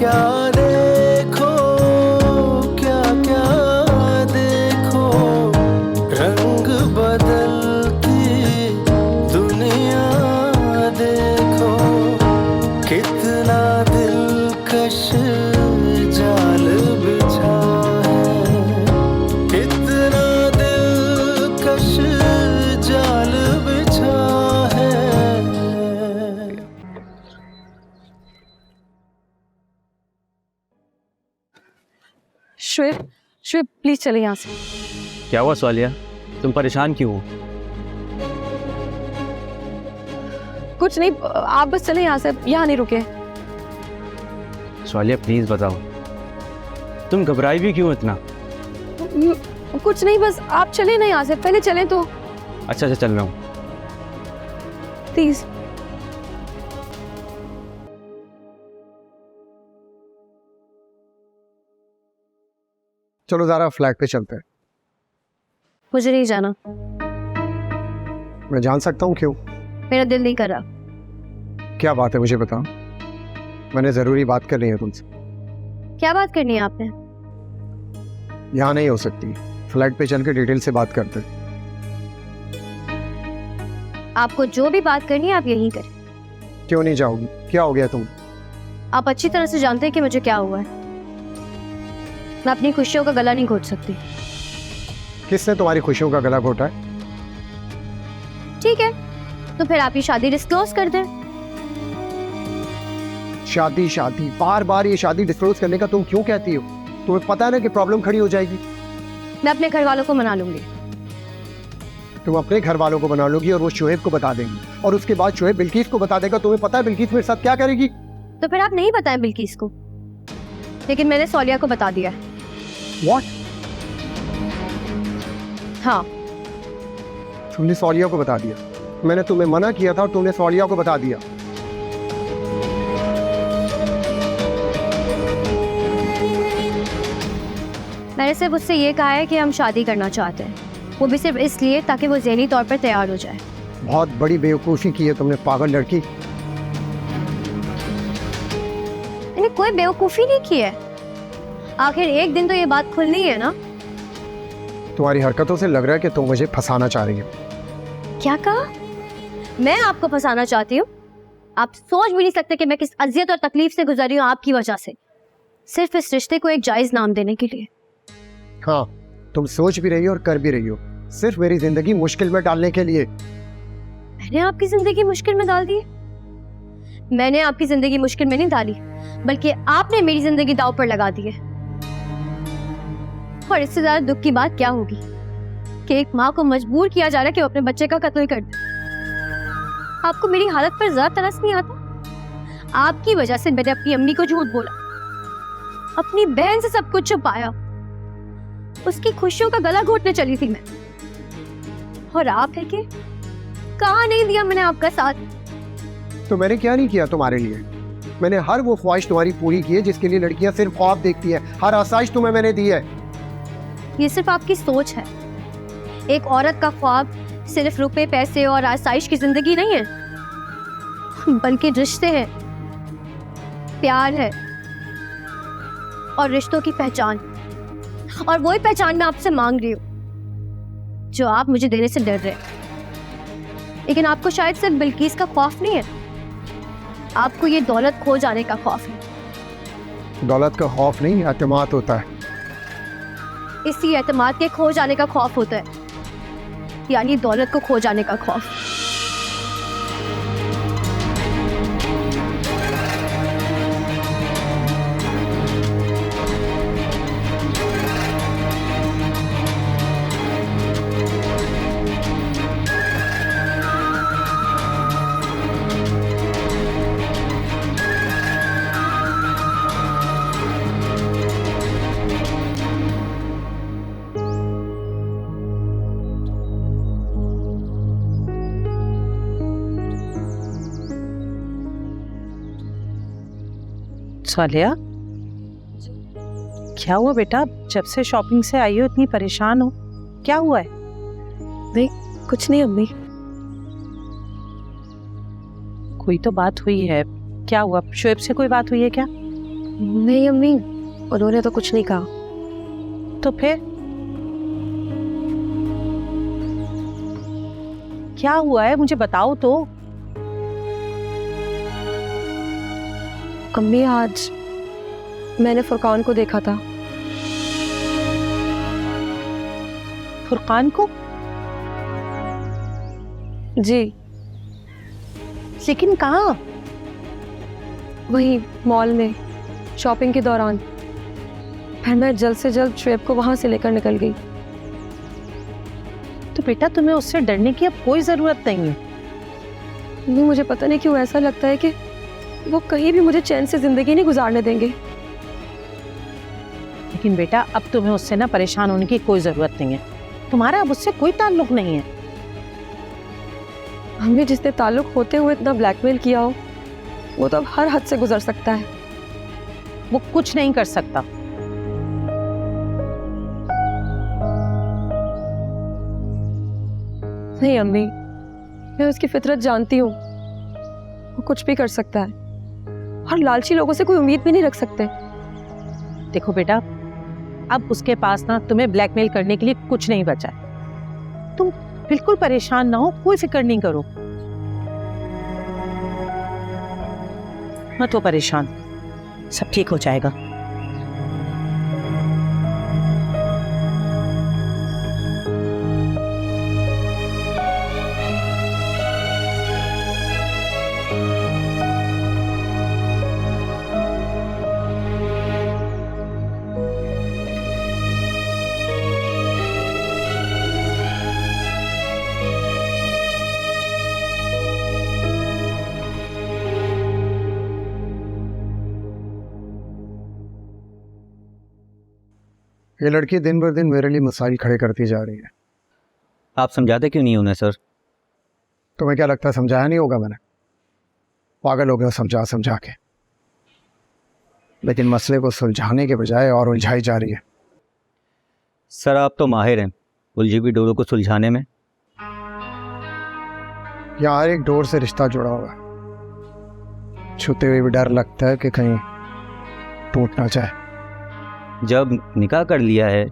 क्या देखो, क्या क्या देखो, रंग बदलती दुनिया देखो, कितना दिलकश जाल बिछा है, कितना दिलकश जाल बिछा है। श्वेत, श्वेत प्लीज चले यहाँ से। क्या हुआ स्वालिया, तुम परेशान क्यों हो? कुछ नहीं, आप बस चले यहाँ से, यहाँ नहीं रुके। स्वालिया प्लीज बताओ, तुम घबराई भी क्यों इतना? कुछ नहीं, बस आप चले ना यहाँ से, पहले चलें तो। अच्छा अच्छा चल रहा हूँ। प्लीज। चलो ज़रा फ्लैट पे चलते हैं। मुझे नहीं जाना। मैं जान सकता हूँ क्यों? मेरा दिल नहीं कर रहा। क्या बात है मुझे बताओ, मैंने ज़रूरी बात करनी है तुमसे। क्या बात करनी है आपने? यहाँ नहीं हो सकती, फ्लैट पे चल के डिटेल से बात करते हैं। आपको जो भी बात करनी है आप यहीं करें। क्यों नहीं जाओगी? क्या हो गया तुम? आप अच्छी तरह से जानते हैं कि मुझे क्या हुआ है। मैं अपनी खुशियों का गला नहीं घोट सकती। किसने तुम्हारी खुशियों का गला घोटा है? ठीक है, तो फिर आप ये शादी डिस्क्लोज कर दें। शादी शादी, बार बार ये शादी डिस्क्लोज करने का तुम क्यों कहती हो? तुम्हें पता है ना कि प्रॉब्लम खड़ी हो जाएगी। मैं अपने घर वालों को मना लूंगी। तुम अपने घर वालों को बना लोगी और वो शोएब को बता देंगी, और उसके बाद शोएब बिल्किस को बता देगा। तुम्हें पता है बिल्किस मेरे साथ क्या करेगी? तो फिर आप नहीं बताएं बिल्किस को, लेकिन मैंने सौलिया को बता दिया। What? हाँ, तुमने सौलिया को बता दिया? मैंने तुम्हें मना किया था और तुमने सौलिया को बता दिया। मैंने सिर्फ उससे ये कहा है कि हम शादी करना चाहते हैं, वो भी सिर्फ इसलिए ताकि वो ज़हनी तौर पर तैयार हो जाए। बहुत बड़ी बेवकूफ़ी की है तुमने, पागल लड़की। मैंने कोई बेवकूफ़ी नहीं की है। आखिर एक दिन तो ये बात खुलनी है ना। तुम्हारी हरकतों से लग रहा है कि तुम मुझे फंसाना चाह रही हो। क्या कहा? मैं आपको फंसाना चाहती हूँ? आप सोच भी नहीं सकते कि मैं किस अजियत और तकलीफ से गुजरी हूँ आपकी वजह से, सिर्फ इस रिश्ते को एक जायज़ नाम देने के लिए। हाँ, तुम सोच भी रही हो और कर भी रही हो, सिर्फ मेरी जिंदगी मुश्किल में डालने के लिए। मैंने आपकी जिंदगी मुश्किल में डाल दी? मैंने आपकी जिंदगी मुश्किल में नहीं डाली, बल्कि आपने मेरी जिंदगी दांव पर लगा दी है। और इससे ज्यादा दुख की बात क्या होगी कि एक माँ को मजबूर किया जा रहा है कि वो अपने बच्चे का कत्ल कर दे। आपको मेरी हालत पर जरा तरस नहीं आता? आपकी वजह से मैंने अपनी अम्मी को झूठ बोला, अपनी बहन से सब कुछ छुपाया, उसकी खुशियों का गला घोटने चली थी मैं। और आप है कि कहाँ नहीं दिया मैंने आपका साथ। तो मैंने क्या नहीं किया तुम्हारे लिए? मैंने हर वो ख्वाहिश तुम्हारी पूरी की है जिसके लिए लड़कियां सिर्फ ख्वाब देखती है। हर आसाइश तुम्हें मैंने दी है। ये सिर्फ आपकी सोच है। एक औरत का ख्वाब सिर्फ रुपए पैसे और आसाइश की जिंदगी नहीं है, बल्कि रिश्ते हैं, प्यार है और रिश्तों की पहचान। और वही पहचान मैं आपसे मांग रही हूँ जो आप मुझे देने से डर रहे हैं। लेकिन आपको शायद सिर्फ बिल्किस का खौफ नहीं है, आपको ये दौलत खो जाने का खौफ है। दौलत का खौफ नहीं, एतमाद होता है। इसी एतमाद के खो जाने का खौफ होता है, यानी दौलत को खो जाने का खौफ। सालिया, क्या हुआ बेटा? जब से शॉपिंग से आई हो इतनी परेशान हो, क्या हुआ है? नहीं, कुछ नहीं अम्मी। कोई तो बात हुई है। क्या हुआ? शोएब से कोई बात हुई है क्या? नहीं अम्मी, उन्होंने तो कुछ नहीं कहा। तो फिर क्या हुआ है, मुझे बताओ तो। अम्मी आज मैंने फुरकान को देखा था। फुरकान को? जी। लेकिन कहाँ? वही मॉल में शॉपिंग के दौरान। फिर मैं जल्द से जल्द शुएब को वहां से लेकर निकल गई। तो बेटा तुम्हें उससे डरने की अब कोई जरूरत नहीं है। नहीं, मुझे पता नहीं क्यों ऐसा लगता है कि वो कहीं भी मुझे चैन से जिंदगी नहीं गुजारने देंगे। लेकिन बेटा अब तुम्हें उससे ना परेशान होने की कोई जरूरत नहीं है। तुम्हारा अब उससे कोई ताल्लुक नहीं है। हमें जिसने ताल्लुक होते हुए इतना ब्लैकमेल किया हो, वो तो अब हर हद से गुजर सकता है। वो कुछ नहीं कर सकता। नहीं अम्मी, मैं उसकी फितरत जानती हूँ। वो कुछ भी कर सकता है और लालची लोगों से कोई उम्मीद भी नहीं रख सकते। देखो बेटा, अब उसके पास ना तुम्हें ब्लैकमेल करने के लिए कुछ नहीं बचा है। तुम बिल्कुल परेशान ना हो, कोई फिक्र नहीं करो। मत हो परेशान, सब ठीक हो जाएगा। ये लड़की दिन बर दिन मेरे लिए मसाइल खड़े करती जा रही है। आप समझाते क्यों नहीं उन्हें सर? तुम्हें क्या लगता है समझाया नहीं होगा मैंने? पागल हो गया समझा समझा के। लेकिन मसले को सुलझाने के बजाय और उलझाई जा रही है। सर आप तो माहिर हैं उलझी हुई डोरों को सुलझाने में। यहाँ हर एक डोर से रिश्ता जुड़ा हुआ है। छूते हुए भी डर लगता है कि कहीं टूट ना जाए। जब निकाह कर लिया है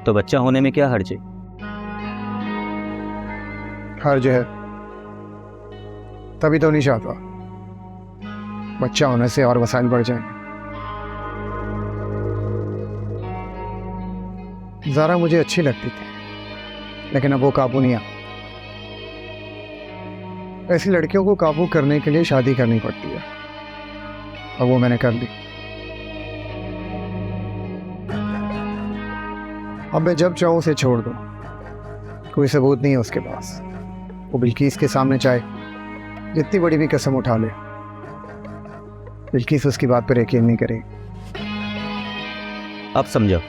तो बच्चा होने में क्या हर्ज है? हर्ज है तभी तो नहीं चाहता बच्चा होने से और वसाइल बढ़ जाएंगे। ज़ारा मुझे अच्छी लगती थी लेकिन अब वो काबू नहीं आ। ऐसी लड़कियों को काबू करने के लिए शादी करनी पड़ती है और वो मैंने कर ली। अब मैं जब चाहूं उसे छोड़ दूं। कोई सबूत नहीं है उसके पास। वो बिल्किस के सामने चाहे जितनी बड़ी भी कसम उठा ले, बिल्किस उसकी बात पर यकीन नहीं करेगी। अब समझो,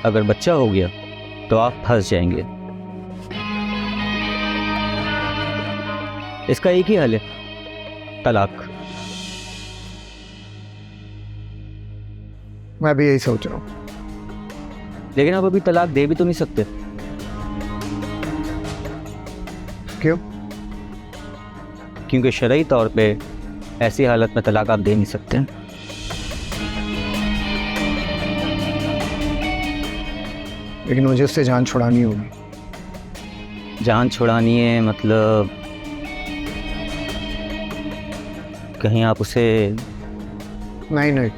अगर बच्चा हो गया तो आप फंस जाएंगे। इसका एक ही हल है, तलाक। मैं भी यही सोच रहा हूं। लेकिन आप अभी तलाक दे भी तो नहीं सकते। क्यों? क्योंकि शरई तौर पे ऐसी हालत में तलाक आप दे नहीं सकते। लेकिन मुझे उससे जान छुड़ानी होगी। जान छुड़ानी है मतलब कहीं आप उसे? नहीं नहीं,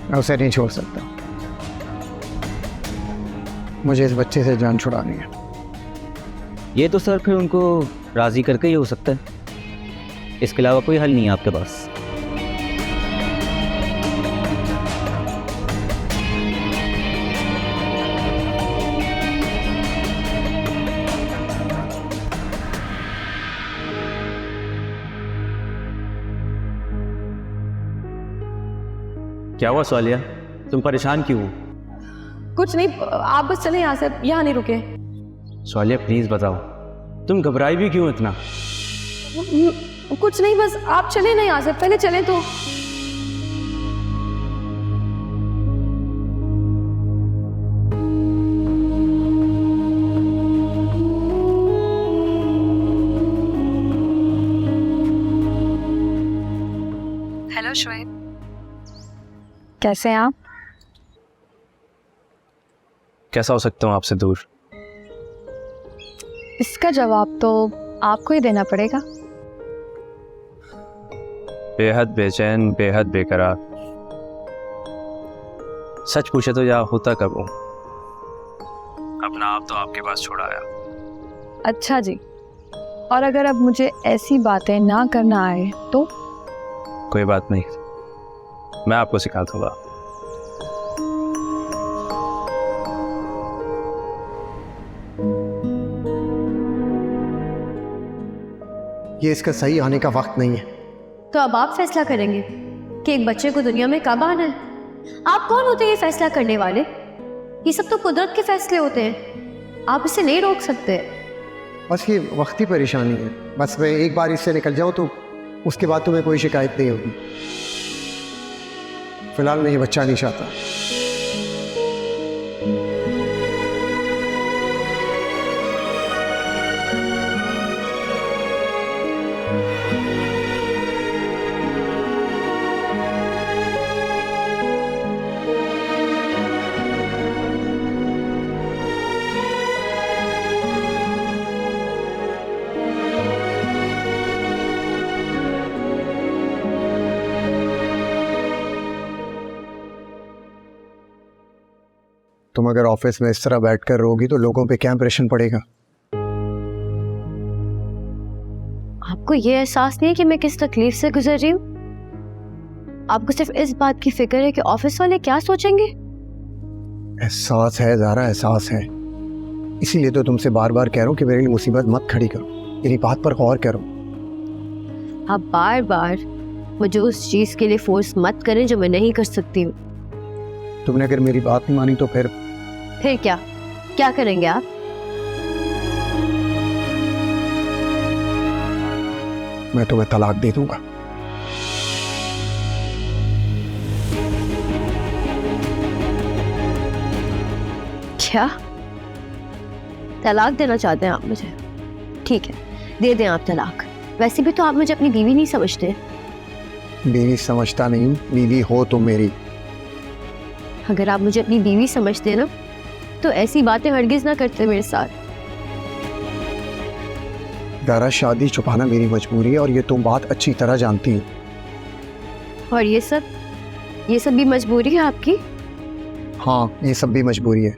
मैं उसे नहीं छोड़ सकता। मुझे इस बच्चे से जान छुड़ानी है। ये तो सर फिर उनको राज़ी करके ही हो सकता है। इसके अलावा कोई हल नहीं है आपके पास। क्या हुआ सालिया, तुम परेशान क्यों हो? कुछ नहीं, आप बस चले यहाँ से, यहाँ नहीं रुके। सालिया प्लीज बताओ, तुम घबराई भी क्यों इतना? कुछ नहीं, बस आप चले ना यहाँ से, पहले चले तो। हेलो कैसे हैं आप? कैसा हो सकता हूँ आपसे दूर? इसका जवाब तो आपको ही देना पड़ेगा। बेहद बेचैन, बेहद बेकरार। सच पूछे तो यह होता कब हूँ? अपना आप तो आपके पास छोड़ आया। अच्छा जी, और अगर अब मुझे ऐसी बातें ना करना आए तो? कोई बात नहीं, मैं आपको सिखा दूंगा। ये इसका सही आने का वक्त नहीं है। तो अब आप फैसला करेंगे कि एक बच्चे को दुनिया में कब आना है? आप कौन होते हैं ये फैसला करने वाले? ये सब तो कुदरत के फैसले होते हैं, आप इसे नहीं रोक सकते। बस ये वक्ती परेशानी है। बस मैं एक बार इससे निकल जाऊं तो उसके बाद तुम्हें कोई शिकायत नहीं होगी। फिलहाल मैं ये बच्चा नहीं चाहता। तुम अगर ऑफिस में इस तरह बैठकर रोगी तो लोगों पे क्या इंप्रेशन पड़ेगा? आपको ये एहसास नहीं है कि मैं किस तकलीफ से गुजर रही हूँ? आपको सिर्फ इस बात की फिक्र है कि ऑफिस वाले क्या सोचेंगे? एहसास है ज़ारा, एहसास है। इसीलिए तो तुमसे बार बार कह रहा हूँ कि मेरे लिए मुसीबत मत खड़ी करो, मेरी बात पर गौर करो। आप बार बार मुझे उस चीज़ के लिए फोर्स मत करें जो मैं नहीं कर सकती हूँ। तुमने अगर मेरी बात नहीं मानी तो फिर क्या क्या करेंगे आप? मैं तुम्हें तलाक दे दूंगा। क्या तलाक देना चाहते हैं आप मुझे? ठीक है, दे दें आप तलाक। वैसे भी तो आप मुझे अपनी बीवी नहीं समझते। बीवी समझता नहीं, बीवी हो तुम मेरी। अगर आप मुझे अपनी बीवी समझते ना तो ऐसी बातें हरगिज ना करते मेरे साथ। ज़ारा, शादी छुपाना मेरी मजबूरी है और ये तुम बात अच्छी तरह जानती हो। और ये सब भी मजबूरी है आपकी? हाँ, ये सब भी मजबूरी है।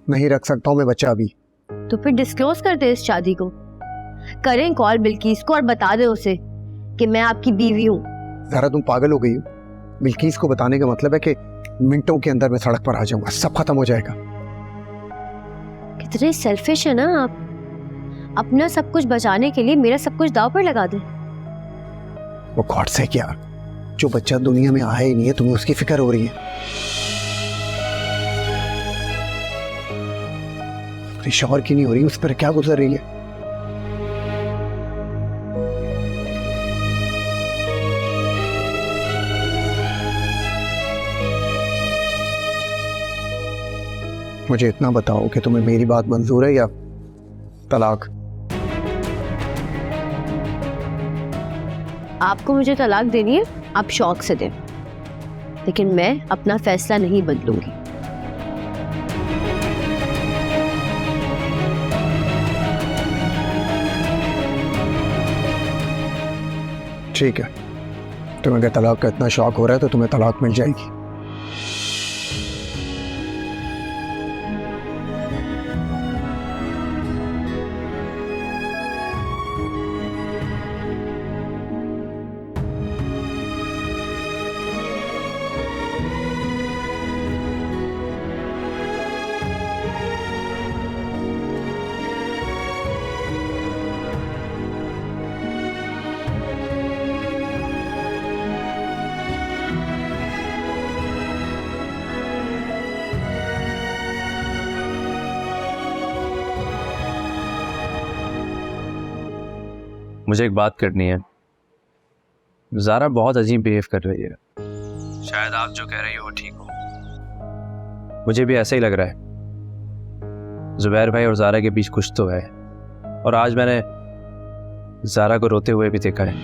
नहीं रख सकता हूँ मैं बच्चा अभी। तो फिर डिस्क्लोज कर दे इस शादी को। करें कॉल बिल्किस को और बता दे उसे कि मैं आपकी बीवी हूँ। ज़ारा, तुम पागल हो गई हो। बिल्किस को बताने का मतलब है कि मिनटों के अंदर मैं सड़क पर आ जाऊंगा, सब खत्म हो जाएगा। कितने सेल्फिश है ना आप। अपना सब कुछ बचाने के लिए मेरा सब कुछ दांव पर लगा दे। वो गॉड से क्या, जो बच्चा दुनिया में आया ही नहीं है तुम्हें उसकी फिक्र हो रही है। अपने शौहर की नहीं हो रही, उस पर क्या गुजर रही है। मुझे इतना बताओ कि तुम्हें मेरी बात मंजूर है या तलाक? आपको मुझे तलाक देनी है, आप शौक से दें, लेकिन मैं अपना फैसला नहीं बदलूंगी। ठीक है, तुम्हें अगर तलाक का इतना शौक हो रहा है तो तुम्हें तलाक मिल जाएगी। मुझे एक बात करनी है। ज़ारा बहुत अजीब बिहेव कर रही है। शायद आप जो कह रही हो वो ठीक हो, मुझे भी ऐसा ही लग रहा है। जुबैर भाई और ज़ारा के बीच कुछ तो है, और आज मैंने ज़ारा को रोते हुए भी देखा है।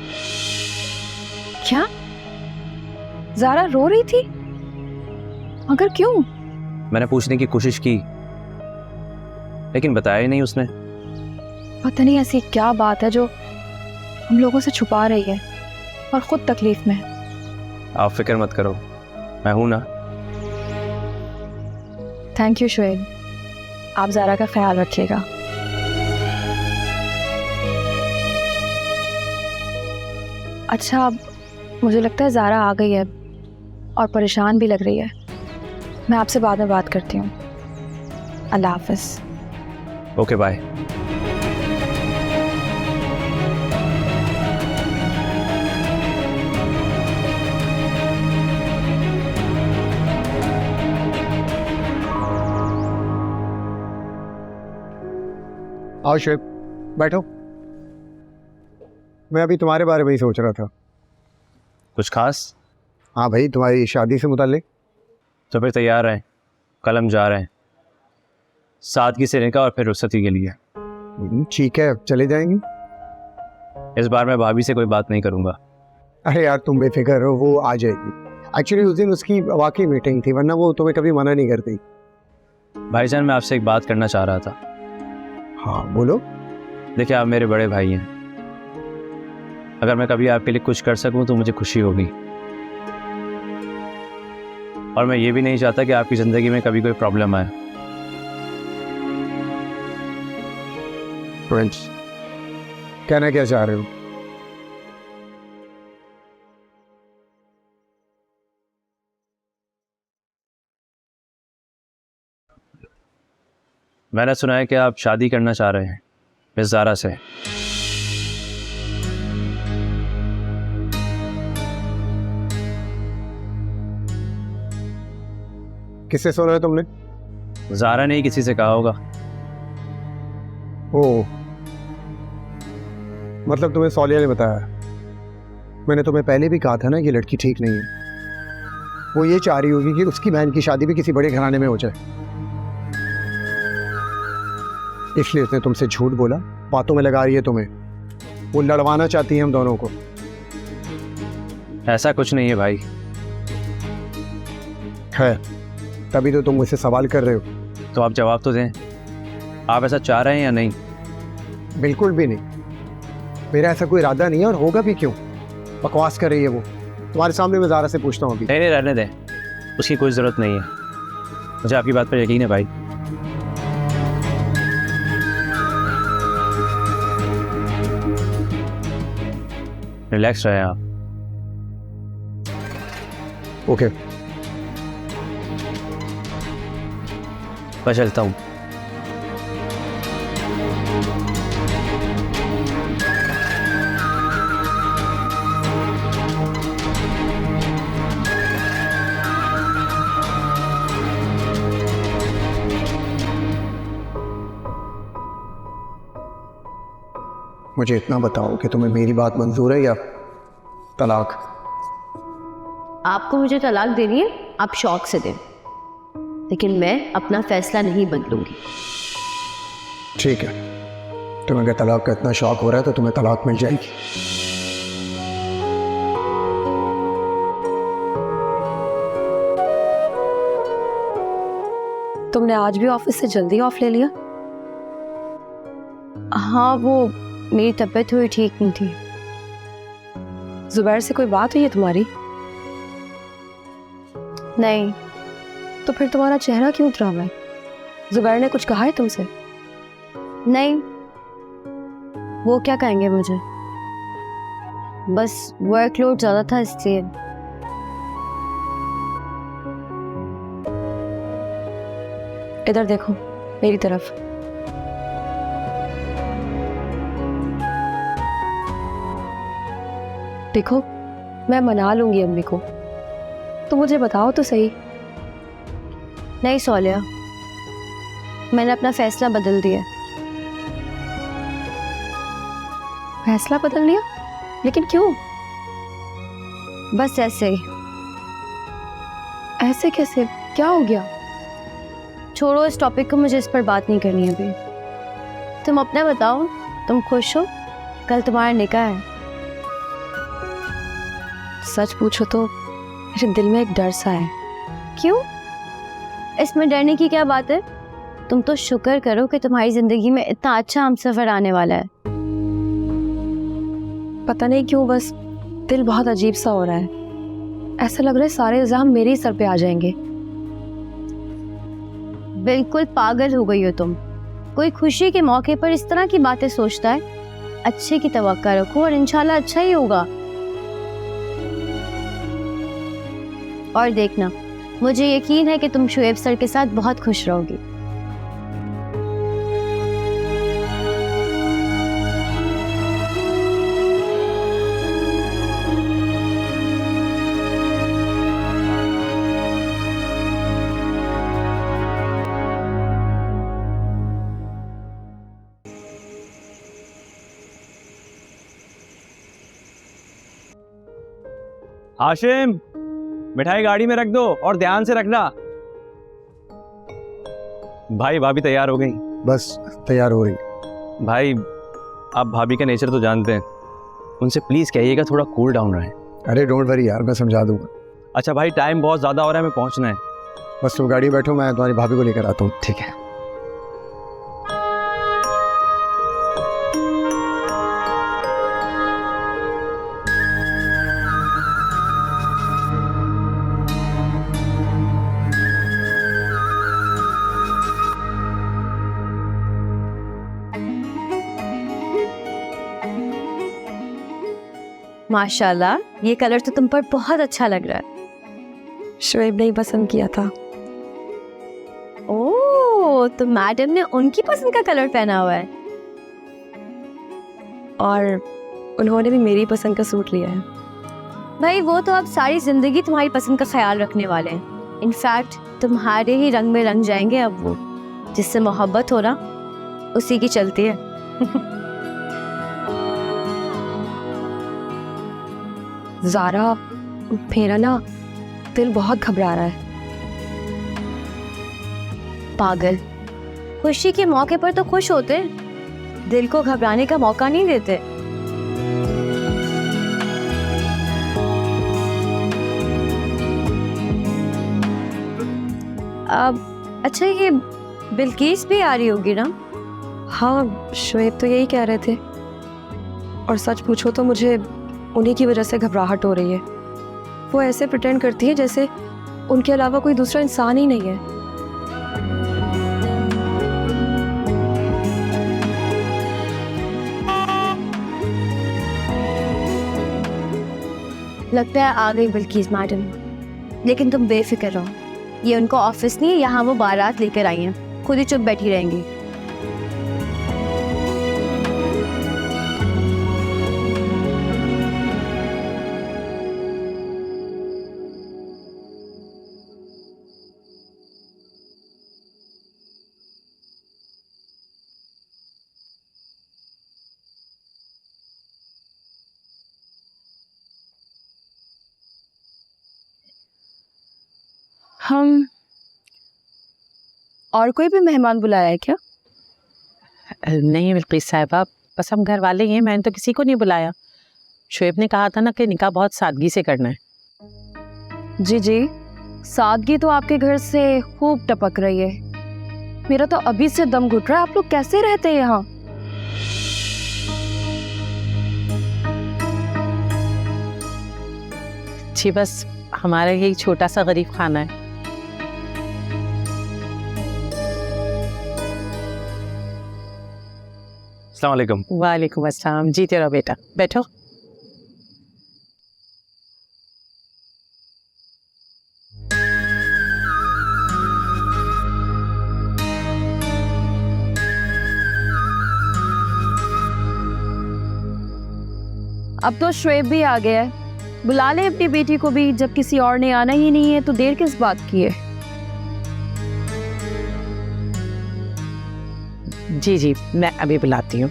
क्या ज़ारा रो रही थी? मगर क्यों? मैंने पूछने की कोशिश की, लेकिन बताया ही नहीं उसने। पता नहीं ऐसी क्या बात है जो हम लोगों से छुपा रही है और खुद तकलीफ में है। आप फिक्र मत करो, मैं हूं ना। थैंक यू शुएब, आप ज़ारा का ख्याल रखिएगा। अच्छा, अब मुझे लगता है ज़ारा आ गई है और परेशान भी लग रही है। मैं आपसे बाद में बात करती हूँ। अल्लाह हाफ़िज़। Okay bye. आओ शुएब, बैठो। मैं अभी तुम्हारे बारे में ही सोच रहा था। कुछ खास? हाँ भाई, तुम्हारी शादी से मुताल्लिक। तो फिर तैयार हैं, कल हम जा रहे हैं सादगी से निकाह और फिर रुखसती के लिए। ठीक है, चले जाएंगे। इस बार मैं भाभी से कोई बात नहीं करूंगा। अरे यार तुम बेफिक्र हो, वो आ जाएगी। एक्चुअली उस दिन उसकी वाकई मीटिंग थी, वरना वो तुम्हें कभी मना नहीं करती। भाईजान, मैं आपसे एक बात करना चाह रहा था। हाँ बोलो। देखिए, आप मेरे बड़े भाई हैं। अगर मैं कभी आपके लिए कुछ कर सकूं तो मुझे खुशी होगी, और मैं ये भी नहीं चाहता कि आपकी ज़िंदगी में कभी कोई प्रॉब्लम आए। फ्रेंड्स, कहना क्या चाह रहे हो? मैंने सुना है कि आप शादी करना चाह रहे हैं मिस ज़ारा से। किससे सुना है तुमने? ज़ारा ने ही किसी से कहा होगा। ओह, मतलब तुम्हें सौलिया ने बताया? मैंने तुम्हें पहले भी कहा था ना, ये लड़की ठीक नहीं है। वो ये चाह रही होगी कि उसकी बहन की शादी भी किसी बड़े घराने में हो जाए, इसलिए उसने तुमसे झूठ बोला, बातों में लगा रही है तुम्हें। वो लड़वाना चाहती है हम दोनों को। ऐसा कुछ नहीं है भाई। है, तभी तो तुम मुझसे सवाल कर रहे हो। तो आप जवाब तो दें, आप ऐसा चाह रहे हैं या नहीं? बिल्कुल भी नहीं, मेरा ऐसा कोई इरादा नहीं है, और होगा भी क्यों। बकवास कर रही है वो। तुम्हारे सामने मैं ज़ारा से पूछता हूँ अभी। नहीं, रहने दें, उसकी कोई ज़रूरत नहीं है। मुझे आपकी बात पर यकीन है भाई। रिलैक्स रहे आप। ओके, मैं चलता हूँ। मुझे इतना बताओ कि तुम्हें मेरी बात मंजूर है या तलाक? आपको मुझे तलाक देनी है, आप शौक से दें, लेकिन मैं अपना फैसला नहीं बदलूंगी। ठीक है, तुम्हें अगर तलाक का इतना शौक हो रहा है तो तुम्हें तलाक मिल जाएगी। तुमने आज भी ऑफिस से जल्दी ऑफ ले लिया? हाँ, वो मेरी तबीयत हुई ठीक नहीं थी। जुबैर से कोई बात हुई है तुम्हारी? नहीं। तो फिर तुम्हारा चेहरा क्यों उतरा हुआ है? जुबैर ने कुछ कहा है तुमसे? नहीं, वो क्या कहेंगे मुझे, बस वर्कलोड ज़्यादा था इसलिए। इधर देखो, मेरी तरफ। देखो, मैं मना लूंगी अम्मी को, तो मुझे बताओ तो सही। नहीं सौलिया, मैंने अपना फैसला बदल दिया। फैसला बदल लिया? लेकिन क्यों? बस ऐसे ही। ऐसे कैसे? क्या हो गया? छोड़ो इस टॉपिक को, मुझे इस पर बात नहीं करनी अभी। तुम अपना बताओ, तुम खुश हो? कल तुम्हारा निकाह है। सच पूछो तो मेरे दिल में एक डर सा है। क्यों? इसमें डरने की क्या बात है? तुम तो शुक्र करो कि तुम्हारी जिंदगी में इतना अच्छा हमसफर आने वाला है। पता नहीं क्यों बस दिल बहुत अजीब सा हो रहा है। ऐसा लग रहा है सारे इल्जाम मेरे ही सर पे आ जाएंगे। बिल्कुल पागल हो गई हो तुम। कोई खुशी के मौके पर इस तरह की बातें सोचता है? अच्छे की तवक्का रखो और इंशाल्लाह अच्छा ही होगा। और देखना, मुझे यकीन है कि तुम शुएब सर के साथ बहुत खुश रहोगी। हाशिम, मिठाई गाड़ी में रख दो और ध्यान से रखना। भाई भाभी तैयार हो गई? बस तैयार हो रही। भाई आप भाभी का नेचर तो जानते हैं, उनसे प्लीज कहिएगा थोड़ा कूल डाउन रहे। अरे डोंट वरी यार, मैं समझा दूंगा। अच्छा भाई, टाइम बहुत ज्यादा हो रहा है, हमें पहुंचना है। बस तुम गाड़ी में बैठो, मैं तुम्हारी भाभी को लेकर आता हूँ। ठीक है। माशाल्लाह, ये कलर तो तुम पर बहुत अच्छा लग रहा है। शुएब ने ही पसंद किया था। ओह, तो मैडम ने उनकी पसंद का कलर पहना हुआ है। और उन्होंने भी मेरी पसंद का सूट लिया है। भाई वो तो अब सारी जिंदगी तुम्हारी पसंद का ख्याल रखने वाले हैं। इनफैक्ट तुम्हारे ही रंग में रंग जाएंगे अब वो। जिससे मोहब्बत हो ना, उसी की चलती है। ज़ारा, मेरा ना दिल बहुत घबरा रहा है। पागल, खुशी के मौके पर तो खुश होते, दिल को घबराने का मौका नहीं देते। अब अच्छा, ये बिल्किस भी आ रही होगी ना? हाँ, शुएब तो यही कह रहे थे। और सच पूछो तो मुझे उन्हीं की वजह से घबराहट हो रही है। वो ऐसे प्रिटेंड करती है जैसे उनके अलावा कोई दूसरा इंसान ही नहीं है। लगता है आ गई बिल्किस मैडम। लेकिन तुम बेफिक्र रहो, ये उनको ऑफिस नहीं है, यहाँ वो बारात लेकर आई हैं। खुद ही चुप बैठी रहेंगी। हम और कोई भी मेहमान बुलाया है क्या? नहीं बिल्किस साहिबा, बस हम घर वाले ही हैं, मैंने तो किसी को नहीं बुलाया। शुएब ने कहा था ना कि निकाह बहुत सादगी से करना है। जी जी, सादगी तो आपके घर से खूब टपक रही है। मेरा तो अभी से दम घुट रहा है। आप लोग कैसे रहते हैं यहाँ? जी बस हमारा यही छोटा सा गरीब खाना है। अस्सलाम वालेकुम। वालेकुम अस्सलाम। जीते रहो बेटा, बैठो। अब तो शुएब भी आ गया है। बुला ले अपनी बेटी को भी, जब किसी और ने आना ही नहीं है तो देर किस बात की है? जी जी, मैं अभी बुलाती हूँ।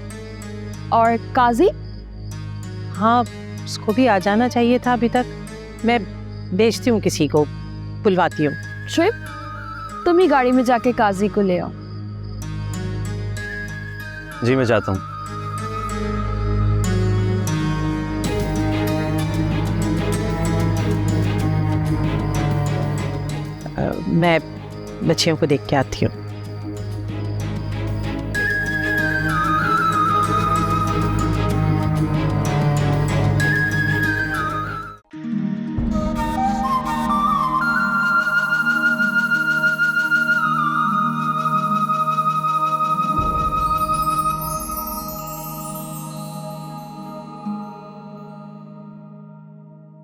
और काजी? हाँ, उसको भी आ जाना चाहिए था अभी तक। मैं भेजती हूँ किसी को, बुलवाती हूँ। शुएब, तुम ही गाड़ी में जाके काजी को ले आओ। जी मैं चाहता हूँ। बच्चियों को देख के आती हूँ।